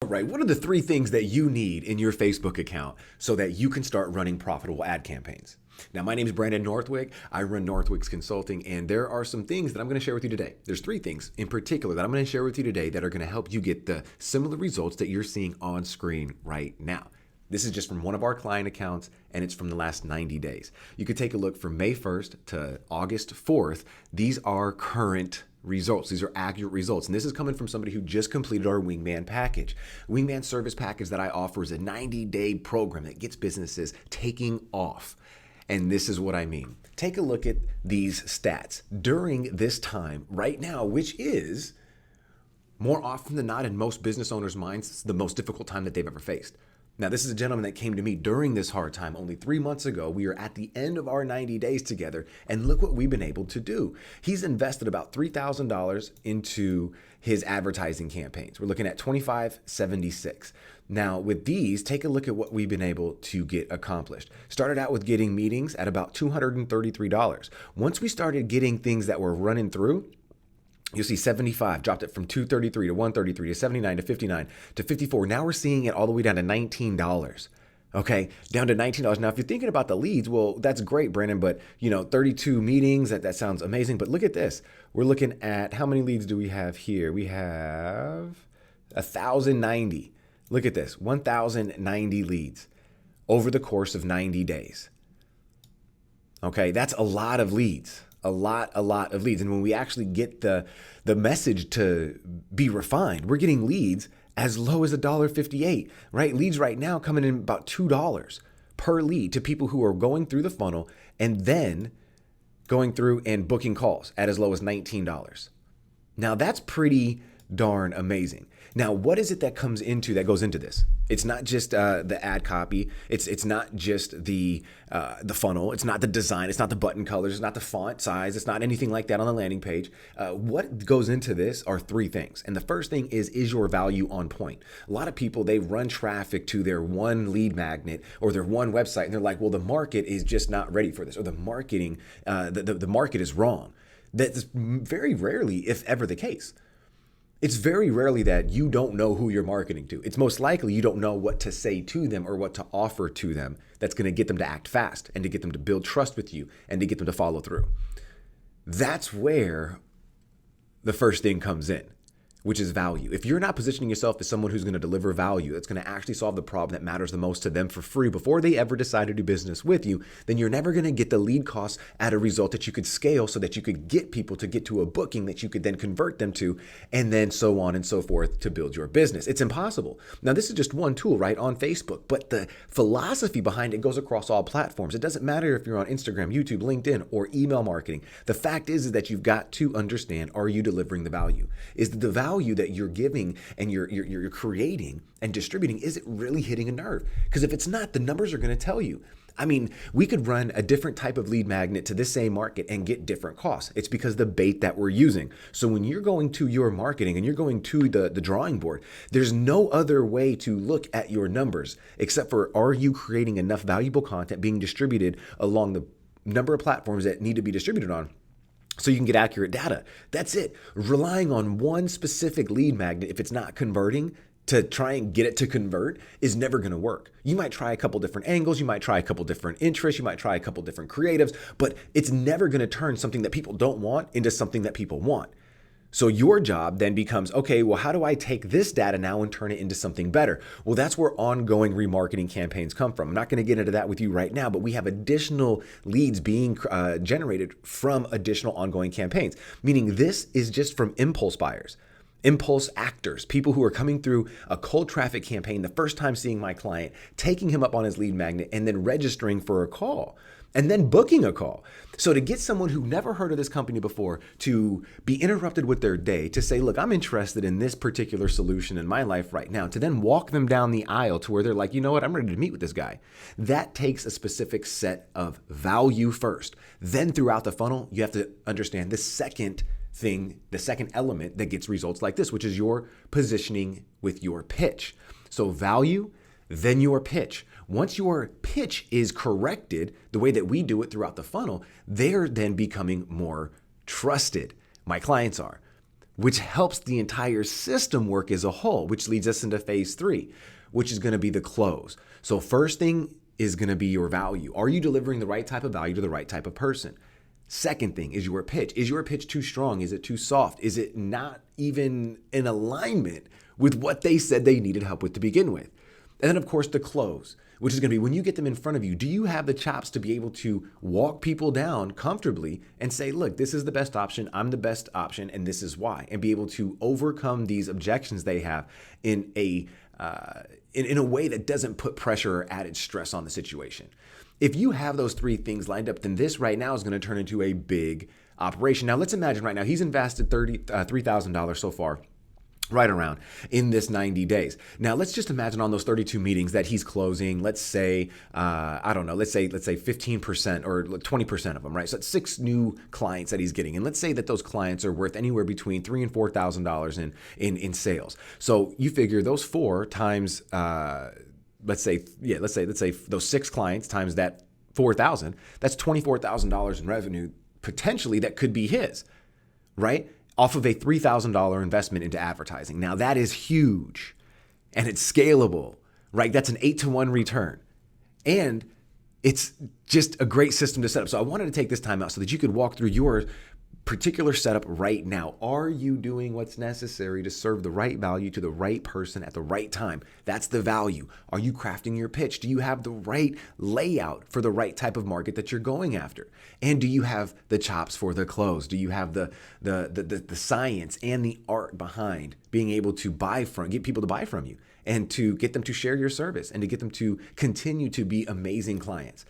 right, what are the three things that you need in your Facebook account so that you can start running profitable ad campaigns? Now, my name is Brandon Northwick. I run Northwicks Consulting, and there are some things that I'm going to share with you today. There's three things in particular that I'm going to share with you today that are going to help you get the similar results that you're seeing on screen right now. This is just from one of our client accounts, and it's from the last 90 days. You could take a look from May 1st to August 4th. These are current results. These are accurate results. And this is coming from somebody who just completed our Wingman package. Wingman service package that I offer is a 90-day program that gets businesses taking off. And this is what I mean. Take a look at these stats during this time right now, which is more often than not in most business owners' minds, the most difficult time that they've ever faced. Now, this is a gentleman that came to me during this hard time only 3 months ago. We are at the end of our 90 days together, and look what we've been able to do. He's invested about $3,000 into his advertising campaigns. We're looking at $2,576. Now, with these, take a look at what we've been able to get accomplished. Started out with getting meetings at about $233. Once we started getting things that were running through, you'll see 75, dropped it from 233 to 133 to 79 to 59 to 54. Now we're seeing it all the way down to $19. Okay, down to $19. Now, if you're thinking about the leads, well, that's great, Brandon, but 32 meetings, that sounds amazing. But look at this. We're looking at how many leads do we have here? We have 1,090. Look at this, 1,090 leads over the course of 90 days. Okay, that's a lot of leads. A lot of leads. And when we actually get the message to be refined, we're getting leads as low as $1.58, right? Leads right now coming in about $2 per lead to people who are going through the funnel and then going through and booking calls at as low as $19. Now that's pretty darn amazing. Now, what is it that goes into this? It's not just the ad copy. It's not just the funnel. It's not the design. It's not the button colors. It's not the font size. It's not anything like that on the landing page. What goes into this are three things. And the first thing is your value on point? A lot of people, they run traffic to their one lead magnet or their one website, and they're like, well, the market is just not ready for this, or the marketing, the market is wrong. That's very rarely, if ever, the case. It's very rarely that you don't know who you're marketing to. It's most likely you don't know what to say to them or what to offer to them that's going to get them to act fast and to get them to build trust with you and to get them to follow through. That's where the first thing comes in, which is value. If you're not positioning yourself as someone who's going to deliver value, that's going to actually solve the problem that matters the most to them for free before they ever decide to do business with you, then you're never going to get the lead costs at a result that you could scale so that you could get people to get to a booking that you could then convert them to, and then so on and so forth to build your business. It's impossible. Now, this is just one tool, right, on Facebook, but the philosophy behind it goes across all platforms. It doesn't matter if you're on Instagram, YouTube, LinkedIn, or email marketing. The fact is that you've got to understand, are you delivering the value? Is the value that you're giving and you're creating and distributing, is it really hitting a nerve? Because if it's not, the numbers are going to tell you. I mean, we could run a different type of lead magnet to this same market and get different costs. It's because the bait that we're using. So when you're going to your marketing and you're going to the drawing board, there's no other way to look at your numbers except for, are you creating enough valuable content being distributed along the number of platforms that need to be distributed on, so you can get accurate data. That's it. Relying on one specific lead magnet, if it's not converting, to try and get it to convert is never going to work. You might try a couple different angles. You might try a couple different interests. You might try a couple different creatives, but it's never going to turn something that people don't want into something that people want. So your job then becomes, okay, well, how do I take this data now and turn it into something better? Well, that's where ongoing remarketing campaigns come from. I'm not going to get into that with you right now, but we have additional leads being generated from additional ongoing campaigns, meaning this is just from impulse buyers, impulse actors, people who are coming through a cold traffic campaign, the first time seeing my client, taking him up on his lead magnet, and then registering for a call, and then booking a call. So to get someone who never heard of this company before to be interrupted with their day, to say, look, I'm interested in this particular solution in my life right now, to then walk them down the aisle to where they're like, you know what, I'm ready to meet with this guy. That takes a specific set of value first. Then throughout the funnel, you have to understand the second thing, the second element that gets results like this, which is your positioning with your pitch. So value, then your pitch. Once your pitch is corrected, the way that we do it throughout the funnel, they're then becoming more trusted. My clients are. which helps the entire system work as a whole, which leads us into phase 3, which is going to be the close. So first thing is going to be your value. Are you delivering the right type of value to the right type of person? Second thing is your pitch. Is your pitch too strong? Is it too soft? Is it not even in alignment with what they said they needed help with to begin with? And then, of course, the close, which is going to be when you get them in front of you, do you have the chops to be able to walk people down comfortably and say, look, this is the best option, I'm the best option, and this is why, and be able to overcome these objections they have in a way that doesn't put pressure or added stress on the situation. If you have those 3 things lined up, then this right now is going to turn into a big operation. Now, let's imagine right now he's invested $3,000 so far, right around, in this 90 days. Now, let's just imagine on those 32 meetings that he's closing, let's say, let's say 15% or 20% of them, right? So it's 6 new clients that he's getting. And let's say that those clients are worth anywhere between $3,000 and $4,000 in sales. So you figure those 4 times, let's say those 6 clients times that 4,000, that's $24,000 in revenue potentially that could be his, right? Off of a $3,000 investment into advertising. Now that is huge and it's scalable, right? That's an 8-to-1 return. And it's just a great system to set up. So I wanted to take this time out so that you could walk through your particular setup right now. Are you doing what's necessary to serve the right value to the right person at the right time? That's the value. Are you crafting your pitch? Do you have the right layout for the right type of market that you're going after? And do you have the chops for the close? Do you have the science and the art behind being able to get people to buy from you and to get them to share your service and to get them to continue to be amazing clients?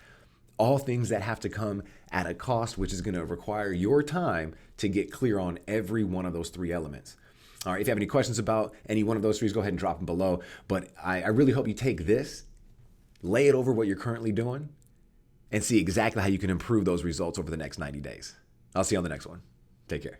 All things that have to come at a cost, which is going to require your time to get clear on every one of those 3 elements. All right, if you have any questions about any one of those 3, go ahead and drop them below. But I really hope you take this, lay it over what you're currently doing, and see exactly how you can improve those results over the next 90 days. I'll see you on the next one. Take care.